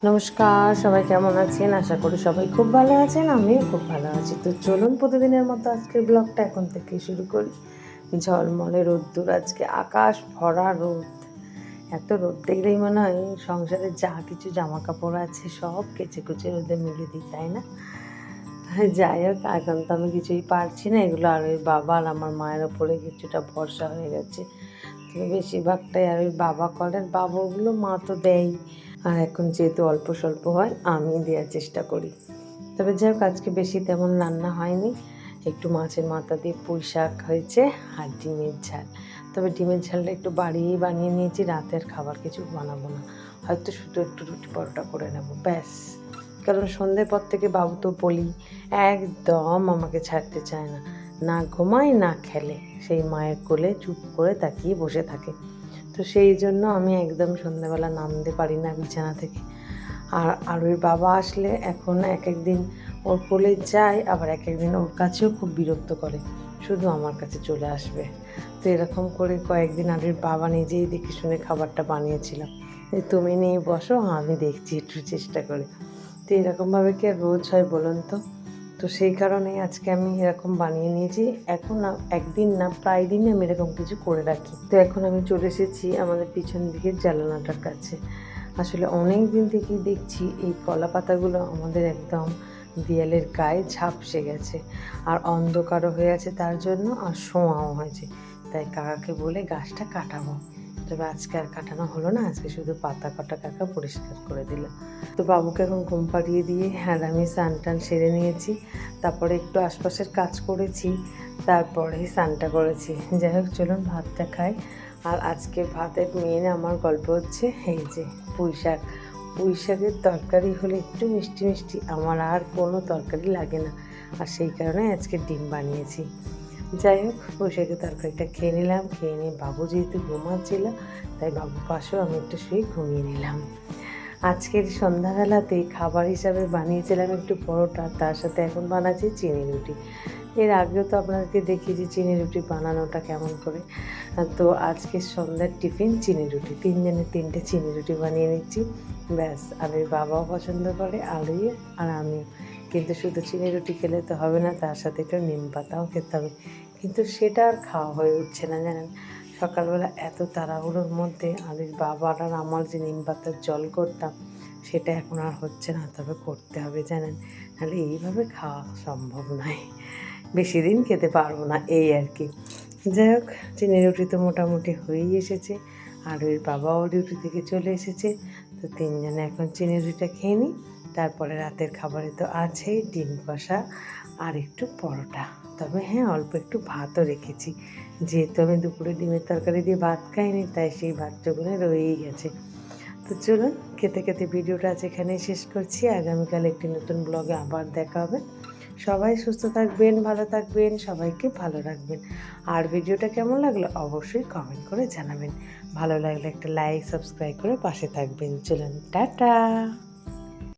নমস্কার, সবাই কেমন আছেন? আশা করি সবাই খুব ভালো আছেন। আমিও খুব ভালো আছি। তো চলুন প্রতিদিনের মতো আজকের ব্লগটা এখন থেকে শুরু করি। ঝলমলে রোদ্দুর, আজকে আকাশ ভরা রোদ। এত রোদ দেখলেই মনে হয় সংসারে যা কিছু জামাকাপড় আছে সব কেচে-কুচে রোদে মেলে দিই, তাই না? যাই হোক, এখন তো আমি কিছুই পারছি না। এগুলো আর ওই বাবা আর আমার মায়ের ওপরে কিছুটা ভরসা হয়ে গেছে। তো বেশিরভাগটাই আর ওই বাবা করেন। বাবাগুলো মা তো দেয়ই, আর এখন যেহেতু অল্প স্বল্প হয় আমি দেওয়ার চেষ্টা করি। তবে যাই হোক, আজকে বেশি তেমন রান্না হয়নি। একটু মাছের মাথা দিয়ে পুঁই শাক হয়েছে আর ডিমের ঝাল। তবে ডিমের ঝালটা একটু বাড়িয়েই বানিয়ে নিয়েছি, রাতের খাবার কিছু বানাবো না, হয়তো শুধু একটু রুটি পরোটা করে নেব, ব্যাস। কারণ সন্ধ্যের পর থেকে বাবু তো বলি একদম আমাকে ছাড়তে চায় না, না ঘুমায় না খেলে, সেই মায়ের কোলে চুপ করে তাকিয়ে বসে থাকে। তো সেই জন্য আমি একদম সন্ধ্যাবেলা নামতে পারি না বিছানা থেকে। আর ওর বাবা আসলে এখন এক একদিন ওর কোলে যায়, আবার এক একদিন ওর কাছেও খুব বিরক্ত করে, শুধু আমার কাছে চলে আসবে। তো এরকম করে কয়েকদিন আরের বাবা নিজেই দেখে শুনে খাবারটা বানিয়েছিলাম, যে তুমি নিয়ে বসো, আমি দেখছি একটু চেষ্টা করে। তো এরকমভাবে কি আর রোজ হয় বলুন তো? তো সেই কারণেই আজকে আমি এরকম বানিয়ে নিয়েছি। এখন না, একদিন না, প্রায় দিনই আমি এরকম কিছু করে রাখি। তো এখন আমি চলে এসেছি আমাদের পিছন দিকের জানালাটার কাছে। আসলে অনেক দিন থেকেই দেখছি এই কলা পাতাগুলো আমাদের একদম দেয়ালের গায়ে ঝাপসে গেছে, আর অন্ধকারও হয়ে আছে তার জন্য, আর শোঁয়াও হয়েছে। তাই কাকাকে বলে গাছটা কাটাবো। তবে আজকে আর কাটানো হলো না, আজকে শুধু পাতা কটা কাকা পরিষ্কার করে দিল। তো বাবুকে এখন ঘুম পাড়িয়ে দিয়ে আর আমি স্নান টান সেরে নিয়েছি। তারপরে একটু আশপাশের কাজ করেছি, তারপরে স্নানটা করেছি। যাই হোক, চলুন ভাতটা খাই। আর আজকে ভাতের মেন আমার গল্প হচ্ছে এই যে পুঁই শাক। পুঁই শাকের তরকারি হলে একটু মিষ্টি মিষ্টি আমার আর কোনো তরকারি লাগে না, আর সেই কারণে আজকে ডিম বানিয়েছি। যাই হোক, পুঁই শাকের তরকারিটা খেয়ে নিলাম। খেয়ে নিয়ে বাবু যেহেতু ঘুমাচ্ছিল, তাই বাবুর পাশেও আমি একটু শুয়ে ঘুমিয়ে নিলাম। আজকের সন্ধ্যাবেলাতে খাবার হিসাবে বানিয়েছিলাম একটু পরোটা, তার সাথে এখন বানাচ্ছি চিনি রুটি। এর আগেও তো আপনাদেরকে দেখিয়েছি চিনি রুটি বানানোটা কেমন করে। তো আজকে সন্ধ্যার টিফিন চিনি রুটি, তিনজনের তিনটে চিনি রুটি বানিয়ে নিচ্ছি, ব্যাস। আর ওই বাবাও পছন্দ করে, আলুই আর আমিও। কিন্তু শুধু চিনি রুটি খেলে তো হবে না, তার সাথে একটু নিম পাতাও খেতে হবে। কিন্তু সেটা আর খাওয়া হয়ে উঠছে না, জানেন। সকালবেলা এত তাড়াহুড়োর মধ্যে আলির বাবার আর আমার যে নিম পাতার জল করতাম, সেটা এখন আর হচ্ছে না। তবে করতে হবে, জানেন, নাহলে এইভাবে খাওয়া সম্ভব নয়, বেশি দিন খেতে পারবো না, এই আর কি। যাই হোক, চিনি রুটি তো মোটামুটি হয়েই এসেছে, আর ওর বাবাও ডিউটি থেকে চলে এসেছে। তো তিনজনে এখন চিনি রুটিটা খেয়ে নিই। তারপরে রাতের খাবারে তো আছেই ডিম কষা আর একটু পরোটা। তবে হ্যাঁ, অল্প একটু ভাতও রেখেছি, যেহেতু আমি দুপুরে ডিমের তরকারি দিয়ে ভাত খাইনি, তাই সেই ভাতটুকুনে রয়েই গেছে। তো চলুন, খেতে খেতে ভিডিওটা আজ এখানেই শেষ করছি। আগামীকাল একটি নতুন ব্লগে আবার দেখা হবে। সবাই সুস্থ থাকবেন, ভালো থাকবেন, সবাইকে ভালো রাখবেন। আর ভিডিওটা কেমন লাগলো অবশ্যই কমেন্ট করে জানাবেন। ভালো লাগলে একটা লাইক, সাবস্ক্রাইব করে পাশে থাকবেন। চলুন, টাটা।